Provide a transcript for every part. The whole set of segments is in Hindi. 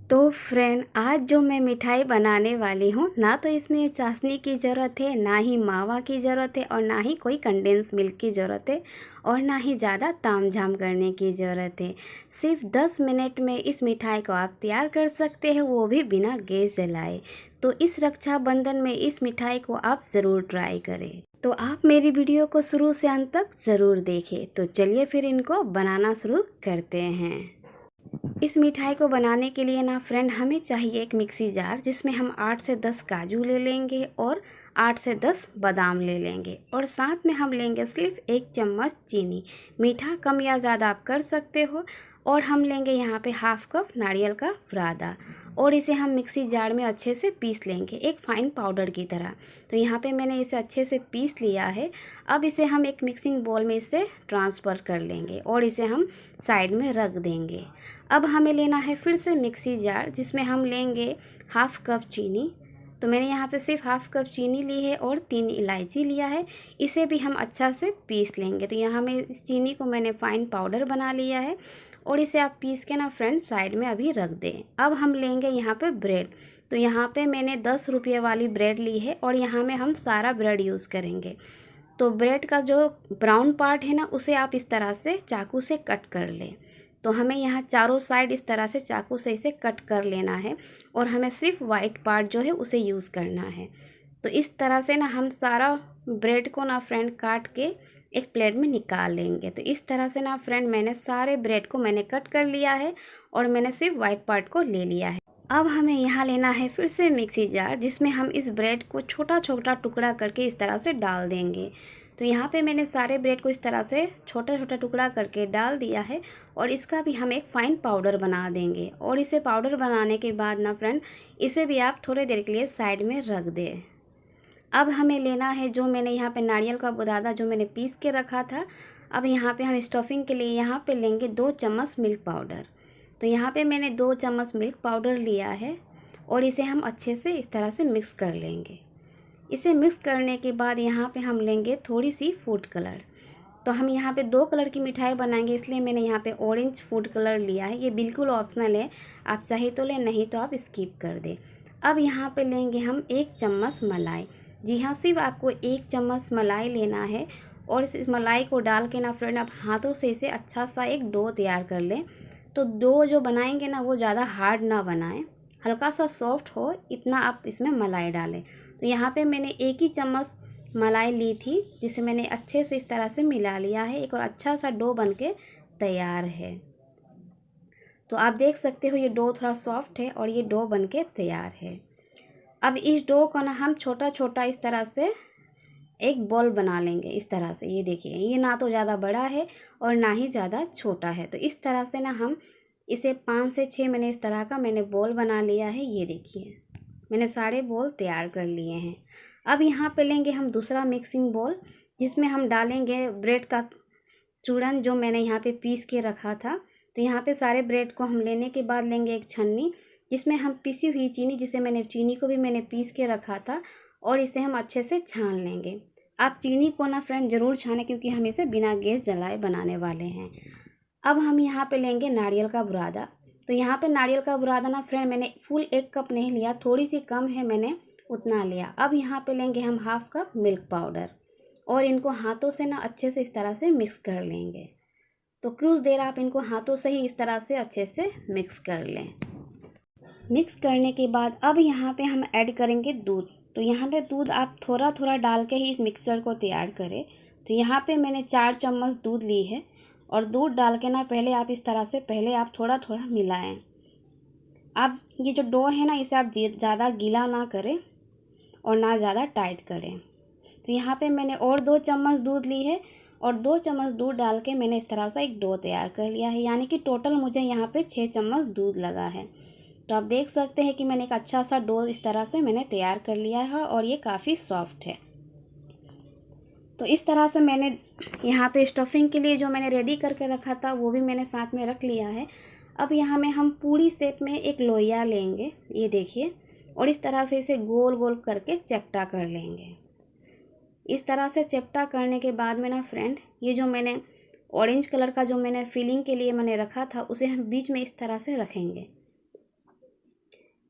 तो फ्रेंड, आज जो मैं मिठाई बनाने वाली हूँ ना, तो इसमें चाशनी की ज़रूरत है, ना ही मावा की ज़रूरत है, और ना ही कोई कंडेंस मिल्क की ज़रूरत है, और ना ही ज़्यादा तामझाम करने की ज़रूरत है। सिर्फ 10 मिनट में इस मिठाई को आप तैयार कर सकते हैं, वो भी बिना गैस जलाए। तो इस रक्षाबंधन में इस मिठाई को आप ज़रूर ट्राई करें। तो आप मेरी वीडियो को शुरू से अंत तक ज़रूर देखें। तो चलिए फिर इनको बनाना शुरू करते हैं। इस मिठाई को बनाने के लिए ना फ्रेंड, हमें चाहिए एक मिक्सी जार, जिसमें हम 8 से 10 काजू ले लेंगे और 8 से 10 बादाम ले लेंगे, और साथ में हम लेंगे सिर्फ 1 चम्मच चीनी। मीठा कम या ज़्यादा आप कर सकते हो। और हम लेंगे यहाँ पे हाफ कप नारियल का बुरादा, और इसे हम मिक्सी जार में अच्छे से पीस लेंगे, एक फ़ाइन पाउडर की तरह। तो यहाँ पे मैंने इसे अच्छे से पीस लिया है। अब इसे हम एक मिक्सिंग बोल में इसे ट्रांसफ़र कर लेंगे और इसे हम साइड में रख देंगे। अब हमें लेना है फिर से मिक्सी जार, जिसमें हम लेंगे हाफ कप चीनी। तो मैंने यहाँ पे सिर्फ हाफ कप चीनी ली है और 3 इलायची लिया है। इसे भी हम अच्छा से पीस लेंगे। तो यहाँ में इस चीनी को मैंने फ़ाइन पाउडर बना लिया है, और इसे आप पीस के ना फ्रेंड साइड में अभी रख दें। अब हम लेंगे यहाँ पे ब्रेड। तो यहाँ पे मैंने 10 रुपये वाली ब्रेड ली है, और यहाँ में हम सारा ब्रेड यूज़ करेंगे। तो ब्रेड का जो ब्राउन पार्ट है ना, उसे आप इस तरह से चाकू से कट कर लें। तो हमें यहाँ चारों साइड इस तरह से चाकू से इसे कट कर लेना है, और हमें सिर्फ वाइट पार्ट जो है उसे यूज़ करना है। तो इस तरह से ना हम सारा ब्रेड को ना फ्रेंड काट के एक प्लेट में निकाल लेंगे। तो इस तरह से ना फ्रेंड, मैंने सारे ब्रेड को मैंने कट कर लिया है, और मैंने सिर्फ वाइट पार्ट को ले लिया है। अब हमें यहाँ लेना है फिर से मिक्सी जार, जिसमें हम इस ब्रेड को छोटा छोटा टुकड़ा करके इस तरह से डाल देंगे। तो यहाँ पे मैंने सारे ब्रेड को इस तरह से छोटा छोटा टुकड़ा करके डाल दिया है, और इसका भी हम एक फ़ाइन पाउडर बना देंगे। और इसे पाउडर बनाने के बाद ना फ्रेंड, इसे भी आप थोड़ी देर के लिए साइड में रख दें। अब हमें लेना है, जो मैंने यहाँ पे नारियल का बुरादा जो मैंने पीस के रखा था। अब यहाँ पे हम स्टफिंग के लिए यहाँ पे लेंगे 2 चम्मच मिल्क पाउडर। तो यहाँ पे मैंने 2 चम्मच मिल्क पाउडर लिया है, और इसे हम अच्छे से इस तरह से मिक्स कर लेंगे। इसे मिक्स करने के बाद यहाँ पे हम लेंगे थोड़ी सी फूड कलर। तो हम यहाँ पे 2 कलर की मिठाई बनाएंगे, इसलिए मैंने यहाँ पे ऑरेंज फूड कलर लिया है। ये बिल्कुल ऑप्शनल है, आप चाहे तो लें, नहीं तो आप स्किप कर दें। अब यहाँ पे लेंगे हम 1 चम्मच मलाई। जी हाँ, सिर्फ आपको 1 चम्मच मलाई लेना है, और इस मलाई को डाल के ना फ्रेंड, आप हाथों से इसे अच्छा सा एक डो तैयार कर लें। तो डो जो बनाएंगे ना, वो ज़्यादा हार्ड ना बनाएं, हल्का सा सॉफ्ट हो, इतना आप इसमें मलाई डालें। तो यहाँ पे मैंने 1 ही चम्मच मलाई ली थी, जिसे मैंने अच्छे से इस तरह से मिला लिया है, एक और अच्छा सा डो बन के तैयार है। तो आप देख सकते हो ये डो थोड़ा सॉफ्ट है, और ये डो बन के तैयार है। अब इस डो को ना हम छोटा छोटा इस तरह से एक बॉल बना लेंगे। इस तरह से, ये देखिए, ये ना तो ज़्यादा बड़ा है और ना ही ज़्यादा छोटा है। तो इस तरह से ना हम इसे 5 से 6 मैंने इस तरह का मैंने बॉल बना लिया है। ये देखिए, मैंने सारे बॉल तैयार कर लिए हैं। अब यहाँ पे लेंगे हम दूसरा मिक्सिंग बॉल, जिसमें हम डालेंगे ब्रेड का चूरन जो मैंने यहाँ पे पीस के रखा था। तो यहाँ पे सारे ब्रेड को हम लेने के बाद लेंगे एक छन्नी, जिसमें हम पिसी हुई चीनी, जिसे मैंने चीनी को भी मैंने पीस के रखा था, और इसे हम अच्छे से छान लेंगे। आप चीनी को ना फ्रेंड ज़रूर छानें, क्योंकि हम इसे बिना गैस जलाए बनाने वाले हैं। अब हम यहाँ पे लेंगे नारियल का बुरादा। तो यहाँ पे नारियल का बुरादा ना फ्रेंड, मैंने फुल 1 कप नहीं लिया, थोड़ी सी कम है, मैंने उतना लिया। अब यहाँ पे लेंगे हम हाफ कप मिल्क पाउडर, और इनको हाथों से ना अच्छे से इस तरह से मिक्स कर लेंगे। तो कुछ देर आप इनको हाथों से ही इस तरह से अच्छे से मिक्स कर लें। मिक्स करने के बाद अब यहाँ पे हम ऐड करेंगे दूध। तो यहाँ पे दूध आप थोड़ा थोड़ा डाल के ही इस मिक्सचर को तैयार करें। तो यहाँ पे मैंने 4 चम्मच दूध ली है, और दूध डाल के ना पहले आप इस तरह से पहले आप थोड़ा थोड़ा मिलाएं। आप ये जो डो है ना, इसे आप ज़्यादा गीला ना करें और ना ज़्यादा टाइट करें। तो यहाँ पे मैंने और 2 चम्मच दूध ली है, और 2 चम्मच दूध डाल के मैंने इस तरह से एक डो तैयार कर लिया है, यानी कि टोटल मुझे यहाँ पे 6 चम्मच दूध लगा है। तो आप देख सकते हैं कि मैंने एक अच्छा सा डो इस तरह से मैंने तैयार कर लिया है, और ये काफ़ी सॉफ्ट है। तो इस तरह से मैंने यहाँ पे स्टफिंग के लिए जो मैंने रेडी करके रखा था, वो भी मैंने साथ में रख लिया है। अब यहाँ में हम पूरी शेप में एक लोइया लेंगे, ये देखिए, और इस तरह से इसे गोल गोल करके चपटा कर लेंगे। इस तरह से चपटा करने के बाद में ना फ्रेंड, ये जो मैंने ऑरेंज कलर का जो मैंने फिलिंग के लिए मैंने रखा था, उसे हम बीच में इस तरह से रखेंगे।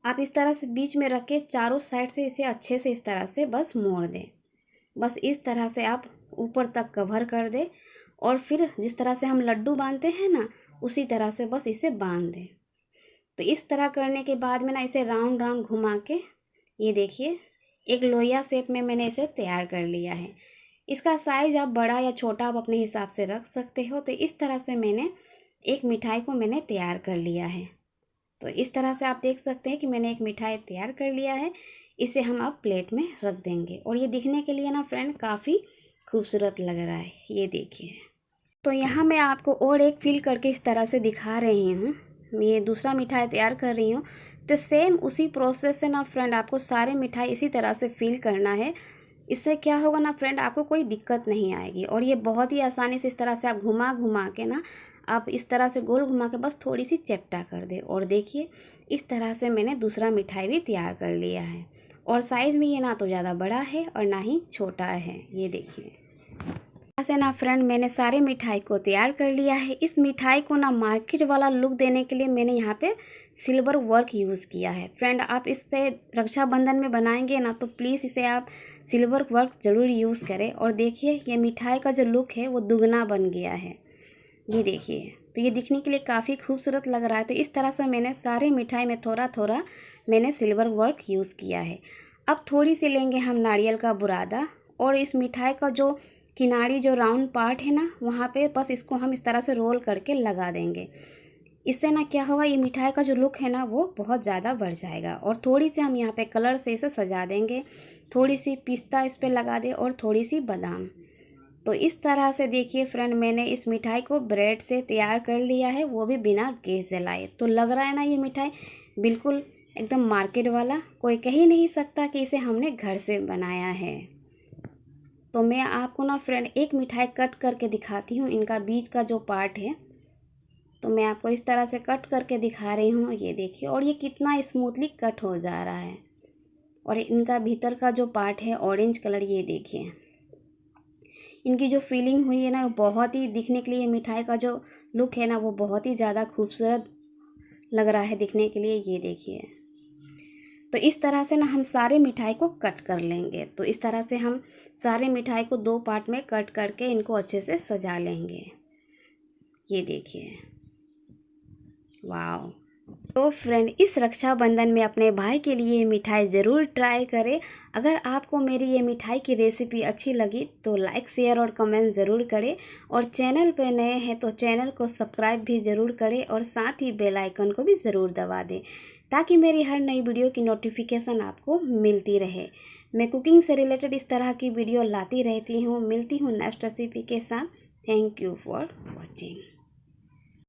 आप इस तरह से बीच में रख के चारों साइड से इसे अच्छे से इस तरह से बस मोड़ दें। बस इस तरह से आप ऊपर तक कवर कर दें और फिर जिस तरह से हम लड्डू बांधते हैं ना, उसी तरह से बस इसे बांध दें। तो इस तरह करने के बाद में ना इसे राउंड राउंड घुमा के, ये देखिए एक लोया शेप में मैंने इसे तैयार कर लिया है। इसका साइज़ आप बड़ा या छोटा आप अपने हिसाब से रख सकते हो। तो इस तरह से मैंने एक मिठाई को मैंने तैयार कर लिया है। तो इस तरह से आप देख सकते हैं कि मैंने एक मिठाई तैयार कर लिया है। इसे हम अब प्लेट में रख देंगे और ये दिखने के लिए ना फ्रेंड काफ़ी खूबसूरत लग रहा है, ये देखिए। तो यहाँ मैं आपको और एक फिल करके इस तरह से दिखा रही हूँ। ये दूसरा मिठाई तैयार कर रही हूँ। तो सेम उसी प्रोसेस से ना फ्रेंड आपको सारे मिठाई इसी तरह से फिल करना है। इससे क्या होगा ना फ्रेंड, आपको कोई दिक्कत नहीं आएगी और ये बहुत ही आसानी से इस तरह से आप घुमा घुमा के ना, आप इस तरह से गोल घुमा के बस थोड़ी सी चपटा कर दे। और देखिए इस तरह से मैंने दूसरा मिठाई भी तैयार कर लिया है और साइज़ में ये ना तो ज़्यादा बड़ा है और ना ही छोटा है, ये देखिए। ऐसे ना फ्रेंड मैंने सारे मिठाई को तैयार कर लिया है। इस मिठाई को ना मार्केट वाला लुक देने के लिए मैंने यहाँ पे सिल्वर वर्क यूज़ किया है। फ्रेंड आप इससे रक्षाबंधन में बनाएंगे ना, तो प्लीज़ इसे आप सिल्वर वर्क ज़रूर यूज़ करें। और देखिए ये मिठाई का जो लुक है वो दुगना बन गया है, ये देखिए। तो ये दिखने के लिए काफ़ी खूबसूरत लग रहा है। तो इस तरह से मैंने सारे मिठाई में थोड़ा थोड़ा मैंने सिल्वर वर्क यूज़ किया है। अब थोड़ी सी लेंगे हम नारियल का बुरादा और इस मिठाई का जो किनारी जो राउंड पार्ट है ना, वहाँ पे बस इसको हम इस तरह से रोल करके लगा देंगे। इससे ना क्या होगा, ये मिठाई का जो लुक है ना वो बहुत ज़्यादा बढ़ जाएगा। और थोड़ी सी हम यहाँ पे कलर से इसे सजा देंगे। थोड़ी सी पिस्ता इस पर लगा दे और थोड़ी सी बादाम। तो इस तरह से देखिए फ्रेंड मैंने इस मिठाई को ब्रेड से तैयार कर लिया है, वो भी बिना गैस जलाए। तो लग रहा है ना ये मिठाई बिल्कुल एकदम मार्केट वाला, कोई कह ही नहीं सकता कि इसे हमने घर से बनाया है। तो मैं आपको ना फ्रेंड एक मिठाई कट करके दिखाती हूँ। इनका बीच का जो पार्ट है, तो मैं आपको इस तरह से कट करके दिखा रही हूँ, ये देखिए। और ये कितना स्मूथली कट हो जा रहा है। और इनका भीतर का जो पार्ट है ऑरेंज कलर, ये देखिए। इनकी जो फीलिंग हुई है ना, वो बहुत ही दिखने के लिए मिठाई का जो लुक है ना वो बहुत ही ज़्यादा खूबसूरत लग रहा है दिखने के लिए, ये देखिए। तो इस तरह से ना हम सारे मिठाई को कट कर लेंगे। तो इस तरह से हम सारे मिठाई को 2 पार्ट में कट करके इनको अच्छे से सजा लेंगे, ये देखिए। वाह। तो फ्रेंड इस रक्षाबंधन में अपने भाई के लिए मिठाई ज़रूर ट्राई करें। अगर आपको मेरी ये मिठाई की रेसिपी अच्छी लगी तो लाइक शेयर और कमेंट ज़रूर करें। और चैनल पे नए हैं तो चैनल को सब्सक्राइब भी ज़रूर करें और साथ ही बेल आइकन को भी ज़रूर दबा दें, ताकि मेरी हर नई वीडियो की नोटिफिकेशन आपको मिलती रहे। मैं कुकिंग से रिलेटेड इस तरह की वीडियो लाती रहती हूँ। मिलती हूँ नेक्स्ट रेसिपी के साथ। Thank you for watching.